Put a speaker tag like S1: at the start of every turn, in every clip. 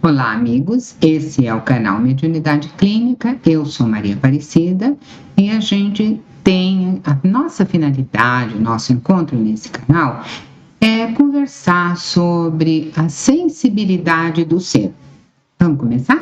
S1: Olá, amigos. Esse é o canal Mediunidade Clínica. Eu sou Maria Aparecida e a gente tem a nossa finalidade, o nosso encontro nesse canal é conversar sobre a sensibilidade do ser. Vamos começar?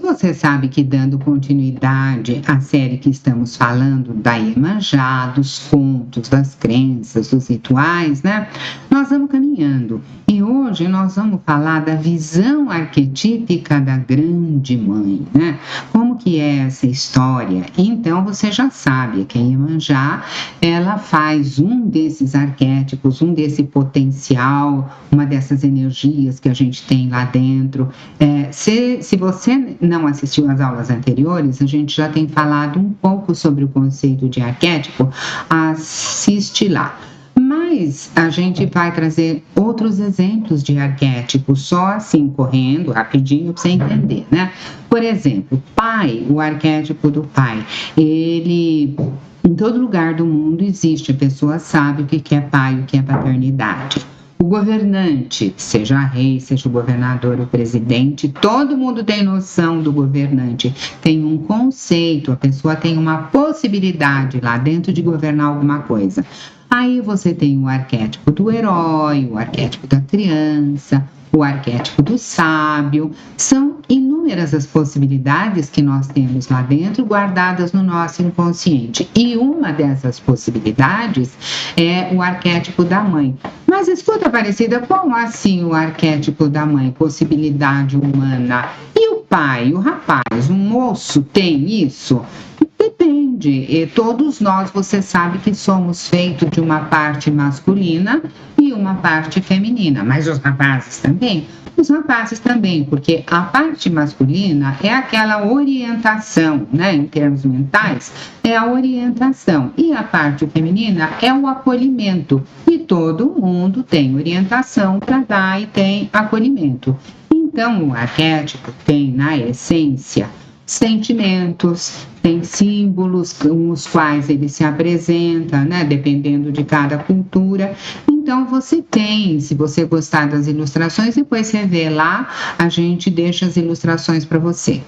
S1: Você sabe que, dando continuidade à série que estamos falando da Iemanjá, dos contos, das crenças, dos rituais, né? Nós vamos caminhando e hoje nós vamos falar da visão arquetípica da Grande Mãe, né? Como que é essa história? Então você já sabe que a Iemanjá, ela faz um desses arquétipos, um desse potencial, uma dessas energias que a gente tem lá dentro. Se você não assistiu às aulas anteriores, a gente já tem falado um pouco sobre o conceito de arquétipo, assiste lá. Mas a gente vai trazer outros exemplos de arquétipo, só assim, correndo, rapidinho, para você entender, né? Por exemplo, pai, o arquétipo do pai, ele... Em todo lugar do mundo existe, a pessoa sabe o que é pai, o que é paternidade. O governante, seja rei, seja o governador, o presidente, todo mundo tem noção do governante, tem um conceito, a pessoa tem uma possibilidade lá dentro de governar alguma coisa. Aí você tem o arquétipo do herói, o arquétipo da criança, o arquétipo do sábio. São inúmeras as possibilidades que nós temos lá dentro, guardadas no nosso inconsciente. E uma dessas possibilidades é o arquétipo da mãe. Mas escuta, Aparecida, como assim o arquétipo da mãe, possibilidade humana? E o pai, o rapaz, o moço tem isso? Depende. E todos nós, você sabe que somos feitos de uma parte masculina e uma parte feminina, mas os rapazes também. Os rapazes também, porque a parte masculina é aquela orientação, né, em termos mentais, é a orientação. E a parte feminina é o acolhimento. E todo mundo tem orientação para dar e tem acolhimento. Então, o arquétipo tem, na essência, sentimentos, tem símbolos com os quais ele se apresenta, né, dependendo de cada cultura. Então você tem, se você gostar das ilustrações, depois você vê lá, a gente deixa as ilustrações para você.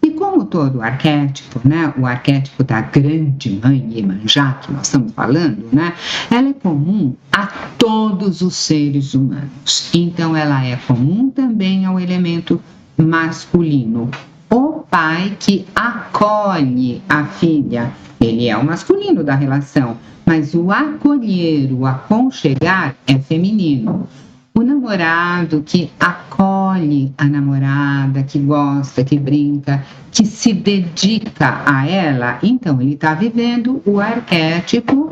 S1: E como todo arquétipo, né, o arquétipo da Grande Mãe Iemanjá, que nós estamos falando, né, ela é comum a todos os seres humanos. Então ela é comum também ao elemento masculino. O pai que acolhe a filha, ele é o masculino da relação, mas o acolher, o aconchegar é feminino. O namorado que acolhe a namorada, que gosta, que brinca, que se dedica a ela, então ele está vivendo o arquétipo,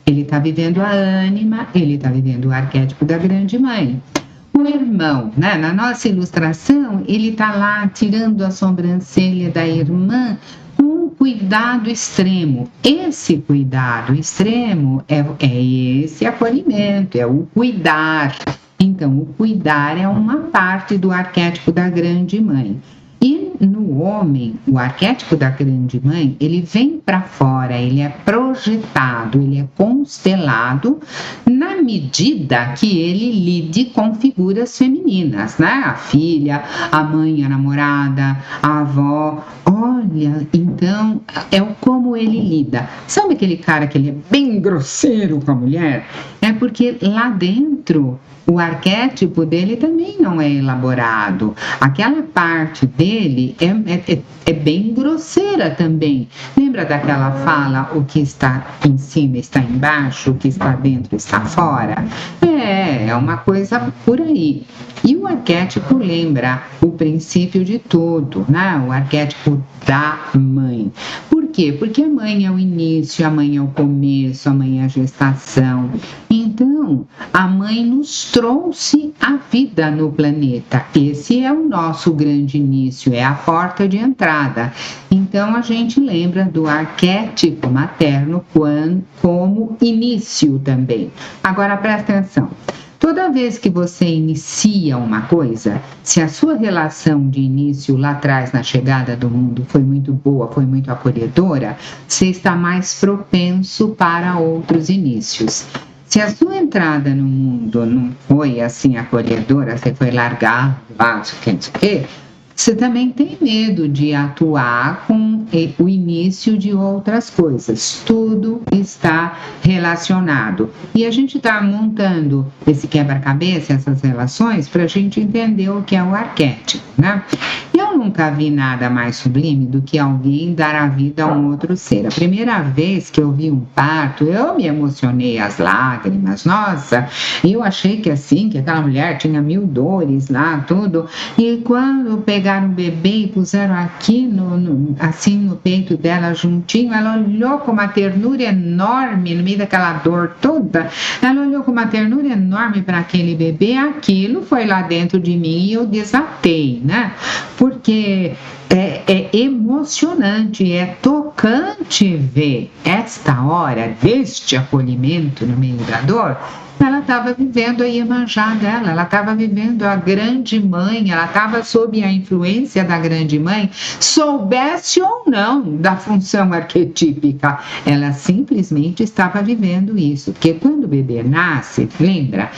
S1: ele está vivendo a ânima, ele está vivendo o arquétipo da Grande Mãe. O irmão, né? Na nossa ilustração, ele está lá tirando a sobrancelha da irmã com um cuidado extremo. Esse cuidado extremo é esse acolhimento, é o cuidar. Então, o cuidar é uma parte do arquétipo da Grande Mãe. E no homem, o arquétipo da Grande Mãe, ele vem para fora, ele é projetado, ele é constelado na medida que ele lide com figuras femininas, né? A filha, a mãe, a namorada, a avó. Olha, então, é como ele lida. Sabe aquele cara que ele é bem grosseiro com a mulher? É porque lá dentro o arquétipo dele também não é elaborado. Aquela parte dele é bem grosseira também. Lembra daquela fala, o que está em cima está embaixo, o que está dentro está fora? É uma coisa por aí. E o arquétipo lembra o princípio de tudo, né? O arquétipo da mãe. Por quê? Porque a mãe é o início, a mãe é o começo, a mãe é a gestação. Então, a mãe nos trouxe a vida no planeta. Esse é o nosso grande início, é a porta de entrada. Então, a gente lembra do arquétipo materno como início também. Agora, presta atenção. Toda vez que você inicia uma coisa, se a sua relação de início lá atrás, na chegada do mundo, foi muito boa, foi muito acolhedora, você está mais propenso para outros inícios. Se a sua entrada no mundo não foi assim acolhedora, você foi largado, não sei o quê, você também tem medo de atuar com o início de outras coisas. Tudo está relacionado. E a gente está montando esse quebra-cabeça, essas relações, para a gente entender o que é o arquétipo, né? Eu nunca vi nada mais sublime do que alguém dar a vida a um outro ser. A primeira vez que eu vi um parto, eu me emocionei às lágrimas. Nossa, eu achei que assim, que aquela mulher tinha 1000 dores lá, tudo. E quando pegaram o bebê e puseram aqui, assim, no peito dela, juntinho, ela olhou com uma ternura enorme, no meio daquela dor toda, ela olhou com uma ternura enorme para aquele bebê, aquilo foi lá dentro de mim e eu desatei, né? Porque é emocionante, é tocante ver esta hora deste acolhimento no meio da dor. Ela estava vivendo a Iemanjá dela, ela estava vivendo a grande mãe, ela estava sob a influência da grande mãe, soubesse ou não da função arquetípica, ela simplesmente estava vivendo isso, porque quando o bebê nasce, lembra?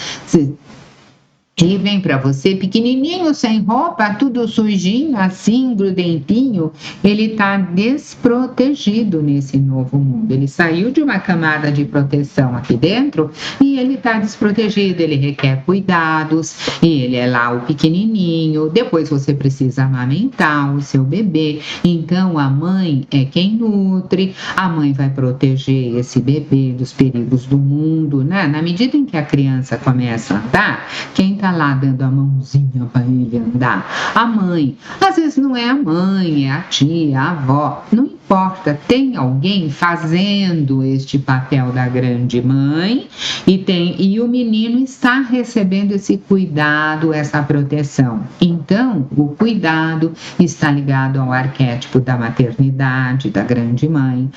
S1: Ele vem para você pequenininho, sem roupa, tudo sujinho, assim, grudentinho. Ele está desprotegido nesse novo mundo. Ele saiu de uma camada de proteção aqui dentro e ele está desprotegido. Ele requer cuidados e ele é lá o pequenininho. Depois você precisa amamentar o seu bebê. Então a mãe é quem nutre. A mãe vai proteger esse bebê dos perigos do mundo, né? Na medida em que a criança começa a andar, quem está lá dando a mãozinha para ele andar? A mãe. Às vezes não é a mãe, é a tia, a avó. Não importa, tem alguém fazendo este papel da grande mãe e o menino está recebendo esse cuidado, essa proteção. Então, o cuidado está ligado ao arquétipo da maternidade, da grande mãe.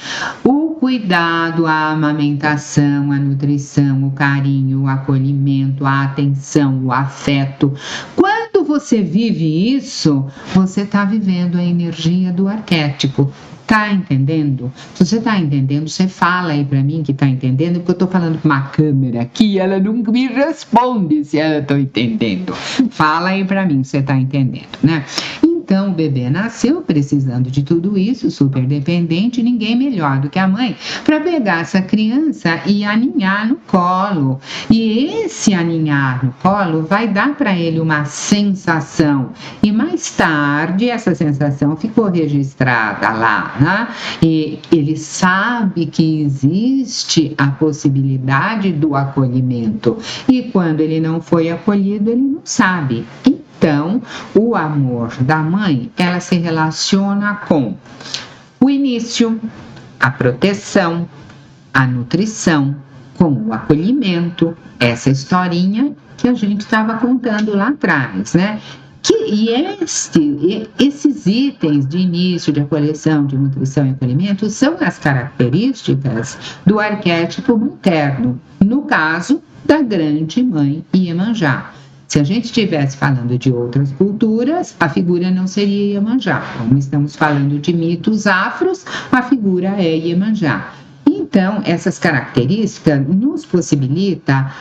S1: O cuidado, a amamentação, a nutrição, o carinho, o acolhimento, a atenção, o afeto. Quando você vive isso, você está vivendo a energia do arquétipo. Tá entendendo? Se você tá entendendo, você fala aí pra mim que tá entendendo, porque eu tô falando com uma câmera aqui e ela nunca me responde se ela tá entendendo. Fala aí pra mim se você tá entendendo, né? Então, o bebê nasceu precisando de tudo isso, super dependente, ninguém melhor do que a mãe, para pegar essa criança e aninhar no colo. E esse aninhar no colo vai dar para ele uma sensação. E mais tarde, essa sensação ficou registrada lá, né? E ele sabe que existe a possibilidade do acolhimento. E quando ele não foi acolhido, ele não sabe. Então, o amor da mãe, ela se relaciona com o início, a proteção, a nutrição, com o acolhimento, essa historinha que a gente estava contando lá atrás, né? Esses itens de início, de acolhimento, de nutrição e acolhimento são as características do arquétipo materno, no caso da grande mãe Iemanjá. Se a gente estivesse falando de outras culturas, a figura não seria Iemanjá. Como estamos falando de mitos afros, a figura é Iemanjá. Então, essas características nos possibilita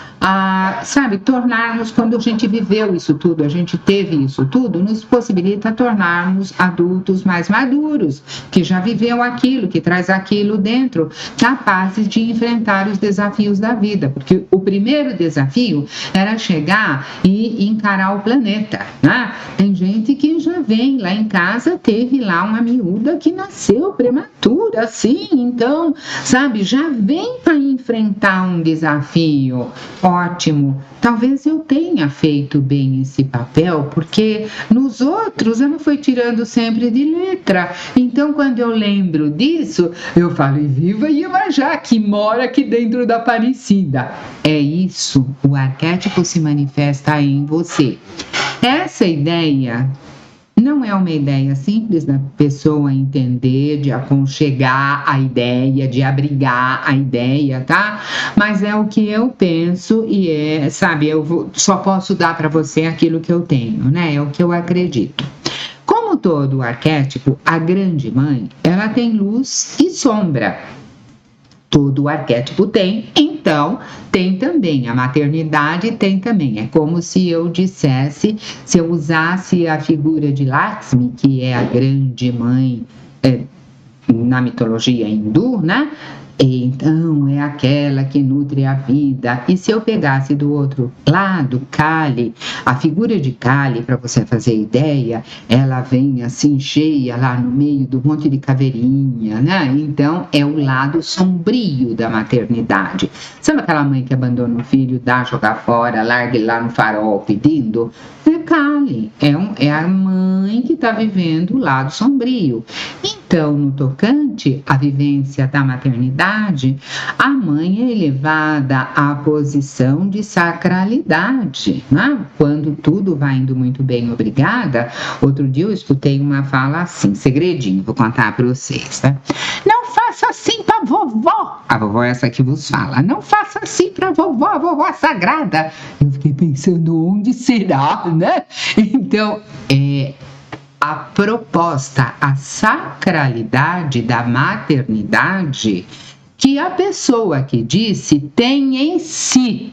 S1: tornarmos, quando a gente viveu isso tudo, a gente teve isso tudo, nos possibilita tornarmos adultos mais maduros, que já viveu aquilo, que traz aquilo dentro, capazes de enfrentar os desafios da vida, porque o primeiro desafio era chegar e encarar o planeta, né? Tem gente que já vem lá em casa, teve lá uma miúda que nasceu prematura, assim, então, já vem para enfrentar um desafio. Ótimo, talvez eu tenha feito bem esse papel, porque nos outros eu não fui tirando sempre de letra. Então, quando eu lembro disso, eu falo, e viva Iemanjá, que mora aqui dentro da Aparecida. É isso, o arquétipo se manifesta em você. Essa ideia não é uma ideia simples da pessoa entender, de aconchegar a ideia, de abrigar a ideia, tá? Mas é o que eu penso e só posso dar para você aquilo que eu tenho, né? É o que eu acredito. Como todo arquétipo, a grande mãe, ela tem luz e sombra. Todo arquétipo tem em Então, tem também, a maternidade tem também. É como se eu dissesse, se eu usasse a figura de Lakshmi, que é a grande mãe na mitologia hindu, né? Então, é aquela que nutre a vida. E se eu pegasse do outro lado, Kali, a figura de Kali, para você fazer ideia, ela vem assim cheia lá no meio do monte de caveirinha, né? Então, é o lado sombrio da maternidade. Sabe aquela mãe que abandona o filho, dá jogar fora, larga ele lá no farol pedindo? É Kali, é a mãe que está vivendo o lado sombrio. Então, no tocante à vivência da maternidade, a mãe é elevada à posição de sacralidade, né? Quando tudo vai indo muito bem, obrigada. Outro dia eu escutei uma fala assim, segredinho, vou contar para vocês, né? Não faça assim para vovó. A vovó é essa que vos fala. Não faça assim para vovó, a vovó é sagrada. Eu fiquei pensando, onde será, né? Então, a proposta, a sacralidade da maternidade que a pessoa que disse tem em si.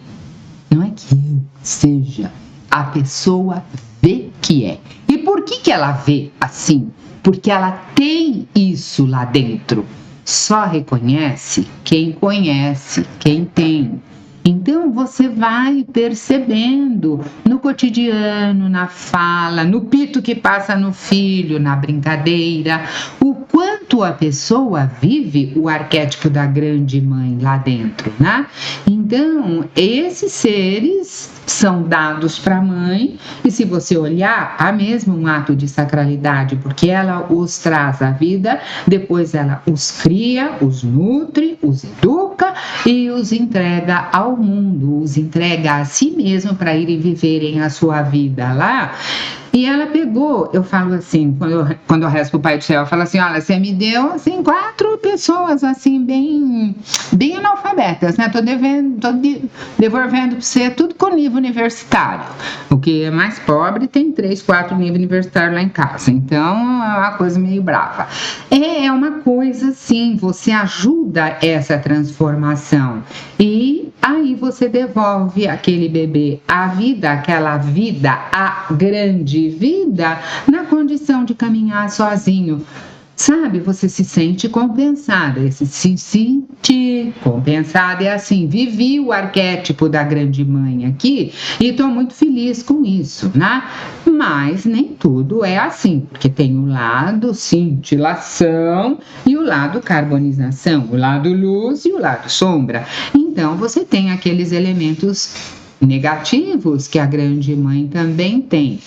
S1: Não é que seja, a pessoa vê que é. E por que ela vê assim? Porque ela tem isso lá dentro. Só reconhece quem conhece, quem tem. Então, você vai percebendo no cotidiano, na fala, no pito que passa no filho, na brincadeira, o quanto a pessoa vive o arquétipo da grande mãe lá dentro, né? Então, esses seres são dados para a mãe, e se você olhar, há mesmo um ato de sacralidade, porque ela os traz à vida, depois ela os cria, os nutre, os educa e os entrega ao mundo, os entrega a si mesmo para irem viverem a sua vida lá. E ela pegou, eu falo assim, quando eu rezo pro Pai do Céu, eu falo assim, olha, você me deu, assim, 4 pessoas, assim, bem analfabetas, né? Tô devolvendo pra você tudo com nível universitário. O que é mais pobre tem 3, 4 níveis universitários lá em casa. Então, é uma coisa meio brava. É uma coisa, assim, você ajuda essa transformação. E aí você devolve aquele bebê à vida, aquela vida, a grande vida, na condição de caminhar sozinho. Sabe, você se sente compensada. Esse se sentir compensada é assim, vivi o arquétipo da grande mãe aqui e estou muito feliz com isso, né? Mas nem tudo é assim, porque tem o lado cintilação e o lado carbonização, o lado luz e o lado sombra. Então, você tem aqueles elementos negativos que a grande mãe também tem.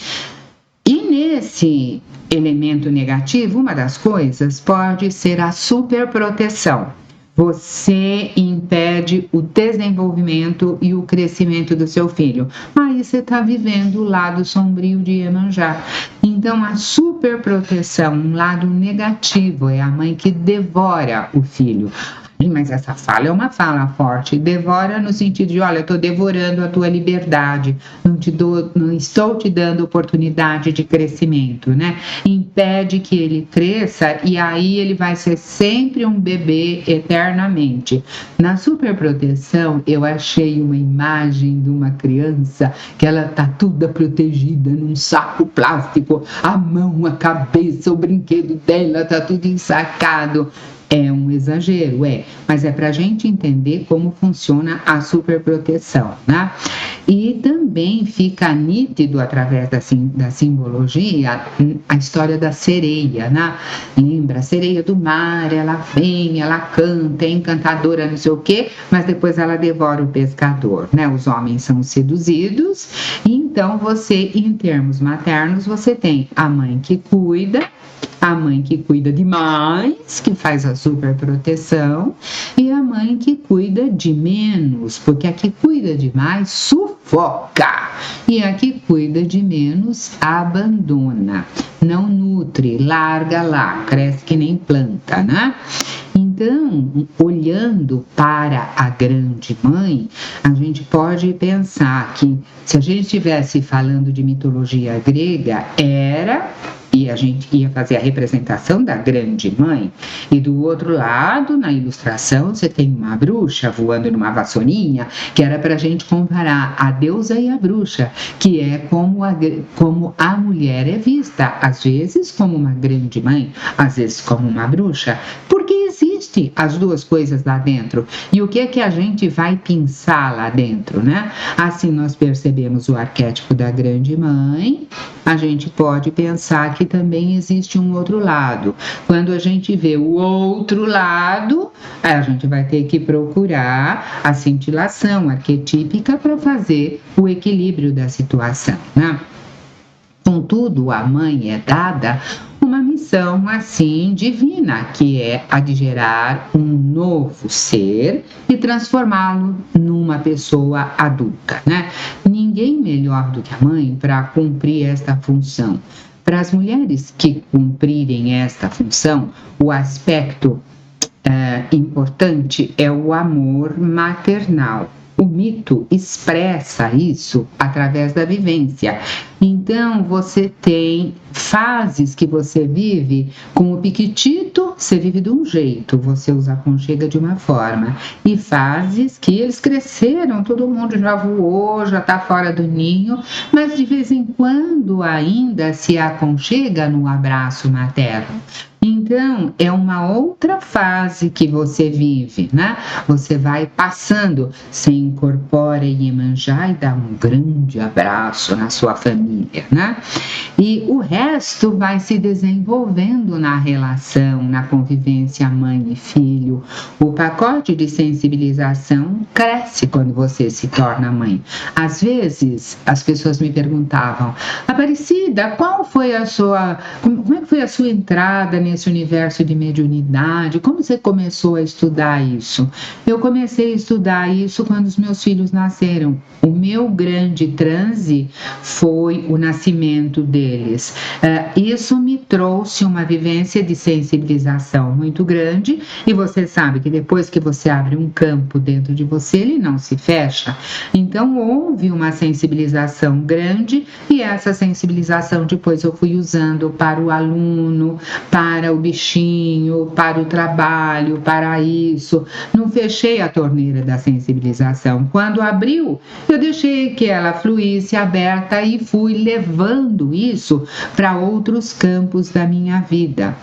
S1: E nesse elemento negativo, uma das coisas pode ser a superproteção. Você impede o desenvolvimento e o crescimento do seu filho. Aí você está vivendo o lado sombrio de Iemanjá. Então, a superproteção, um lado negativo, é a mãe que devora o filho. Mas essa fala é uma fala forte, devora no sentido de, olha, eu estou devorando a tua liberdade, não estou te dando oportunidade de crescimento, né? Impede que ele cresça e aí ele vai ser sempre um bebê eternamente. Na superproteção, eu achei uma imagem de uma criança que ela tá toda protegida num saco plástico, a mão, a cabeça, o brinquedo dela tá tudo ensacado. É um exagero, mas é para a gente entender como funciona a superproteção, né? E também fica nítido através da simbologia a história da sereia, né? Lembra, a sereia do mar, ela vem, ela canta, é encantadora, não sei o quê, mas depois ela devora o pescador, né? Os homens são seduzidos, e então você, em termos maternos, você tem a mãe que cuida, a mãe que cuida demais, que faz a superproteção, e a mãe que cuida de menos, porque a que cuida demais sufoca, e a que cuida de menos abandona, não nutre, larga lá, cresce que nem planta, né? Então, olhando para a grande mãe, a gente pode pensar que se a gente estivesse falando de mitologia grega, era e a gente ia fazer a representação da grande mãe, e do outro lado, na ilustração, você tem uma bruxa voando numa vassourinha, que era para a gente comparar a deusa e a bruxa, que é como a mulher é vista, às vezes como uma grande mãe, às vezes como uma bruxa, porque existe as duas coisas lá dentro. E o que é que a gente vai pensar lá dentro, né? Assim nós percebemos o arquétipo da grande mãe, a gente pode pensar que também existe um outro lado. Quando a gente vê o outro lado, a gente vai ter que procurar a cintilação arquetípica para fazer o equilíbrio da situação, né? Contudo, a mãe é dada uma missão assim divina, que é a de gerar um novo ser e transformá-lo numa pessoa adulta, né? Ninguém melhor do que a mãe para cumprir esta função. Para as mulheres que cumprirem esta função, o aspecto importante é o amor maternal. O mito expressa isso através da vivência. Então, você tem fases que você vive com o piquitito, você vive de um jeito, você os aconchega de uma forma. E fases que eles cresceram, todo mundo já voou, já está fora do ninho, mas de vez em quando ainda se aconchega no abraço materno. Então, é uma outra fase que você vive, né? Você vai passando, você incorpora Iemanjá e dá um grande abraço na sua família, né? E o resto vai se desenvolvendo na relação, na convivência mãe e filho. O pacote de sensibilização cresce quando você se torna mãe. Às vezes, as pessoas me perguntavam: Aparecida, como é que foi a sua entrada nesse universo de mediunidade? Como você começou a estudar isso? Eu comecei a estudar isso quando os meus filhos nasceram. O meu grande transe foi o nascimento deles. Isso me trouxe uma vivência de sensibilização muito grande, e você sabe que depois que você abre um campo dentro de você, ele não se fecha. Então houve uma sensibilização grande, e essa sensibilização depois eu fui usando para o aluno, para o bichinho, para o trabalho, para isso. Não fechei a torneira da sensibilização. Quando abriu, eu deixei que ela fluísse aberta e fui levando isso para outros campos da minha vida.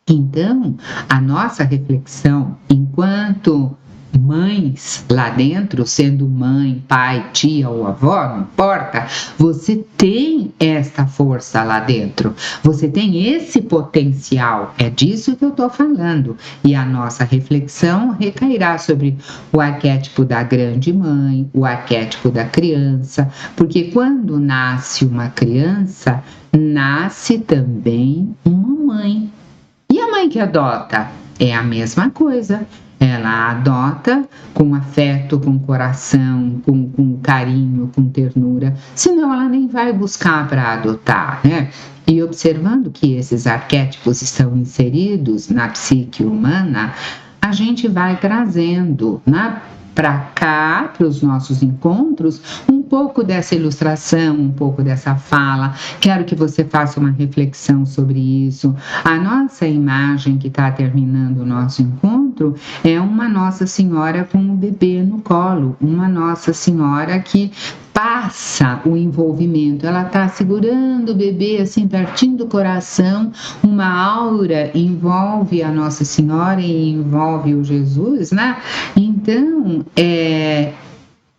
S1: Então, a nossa reflexão enquanto mães lá dentro, sendo mãe, pai, tia ou avó, não importa, você tem esta força lá dentro, você tem esse potencial, é disso que eu estou falando. E a nossa reflexão recairá sobre o arquétipo da grande mãe, o arquétipo da criança, porque quando nasce uma criança, nasce também uma mãe. E a mãe que adota? É a mesma coisa. Ela adota com afeto, com coração, com carinho, com ternura, senão ela nem vai buscar para adotar, né? E observando que esses arquétipos estão inseridos na psique humana, a gente vai trazendo para cá, para os nossos encontros, um pouco dessa ilustração, um pouco dessa fala. Quero que você faça uma reflexão sobre isso. A nossa imagem que está terminando o nosso encontro é uma Nossa Senhora com o bebê no colo, uma Nossa Senhora que passa o envolvimento, ela está segurando o bebê assim pertinho do coração, uma aura envolve a Nossa Senhora e envolve o Jesus, né? Então,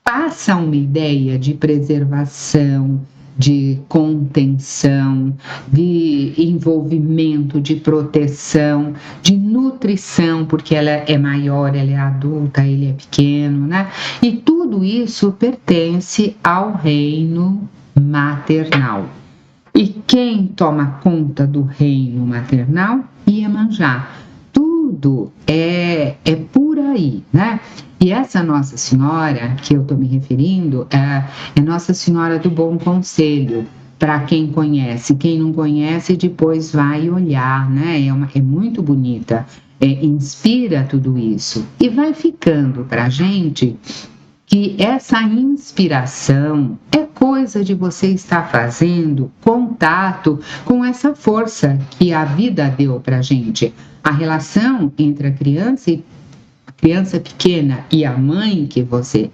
S1: passa uma ideia de preservação, de contenção, de envolvimento, de proteção, de nutrição, porque ela é maior, ela é adulta, ele é pequeno, né? E tudo isso pertence ao reino maternal. E quem toma conta do reino maternal? Iemanjá. Tudo é por aí, né? E essa Nossa Senhora que eu estou me referindo é Nossa Senhora do Bom Conselho, para quem conhece. Quem não conhece, depois vai olhar, né? É muito bonita, inspira tudo isso. E vai ficando para a gente que essa inspiração é coisa de você estar fazendo contato com essa força que a vida deu para gente. A relação entre a criança pequena e a mãe que você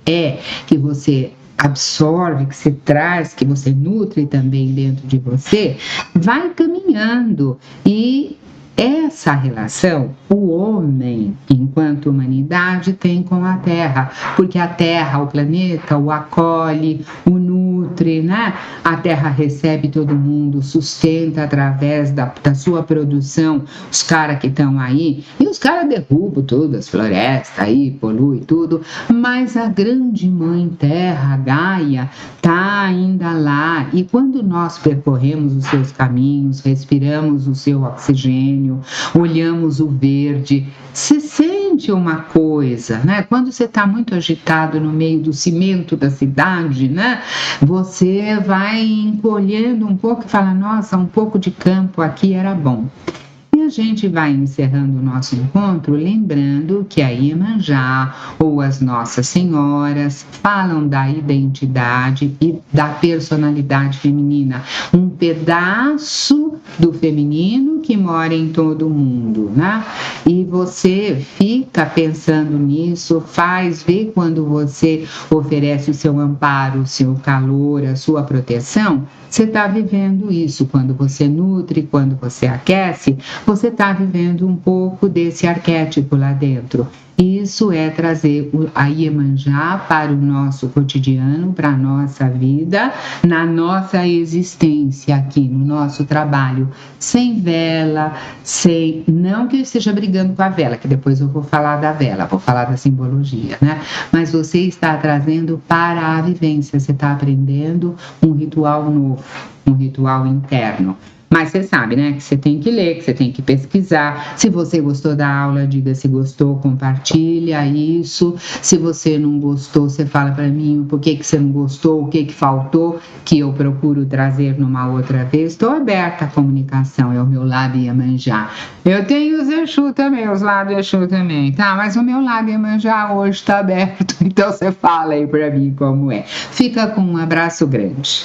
S1: absorve, que você traz, que você nutre também dentro de você, vai caminhando. E essa relação o homem, enquanto humanidade, tem com a Terra, porque a Terra, o planeta, o acolhe, o nutre, né? A Terra recebe todo mundo, sustenta através da sua produção os caras que estão aí, e os caras derrubam tudo, as florestas aí, polui tudo, mas a grande mãe Terra, Gaia, está ainda lá, e quando nós percorremos os seus caminhos, respiramos o seu oxigênio, olhamos o verde, se sente uma coisa, né? Quando você está muito agitado no meio do cimento da cidade, né? Você vai encolhendo um pouco e fala, nossa, um pouco de campo aqui era bom. E a gente vai encerrando o nosso encontro lembrando que a Iemanjá ou as Nossas Senhoras falam da identidade e da personalidade feminina, um pedaço do feminino que mora em todo mundo, né? E você fica pensando nisso, vê quando você oferece o seu amparo, o seu calor, a sua proteção, você está vivendo isso. Quando você nutre, quando você aquece, você está vivendo um pouco desse arquétipo lá dentro. Isso é trazer a Iemanjá para o nosso cotidiano, para a nossa vida, na nossa existência aqui, no nosso trabalho, sem vela, não que eu esteja brigando com a vela, que depois eu vou falar da vela, vou falar da simbologia, né? Mas você está trazendo para a vivência, você está aprendendo um ritual novo, um ritual interno. Mas você sabe, né, que você tem que ler, que você tem que pesquisar. Se você gostou da aula, diga se gostou, compartilha isso. Se você não gostou, você fala para mim por que você não gostou, o que faltou, que eu procuro trazer numa outra vez. Estou aberta à comunicação, é o meu lado Iemanjá. Eu tenho os Exu também, os lados Exu também, tá? Mas o meu lado Iemanjá hoje está aberto, então você fala aí para mim como é. Fica com um abraço grande.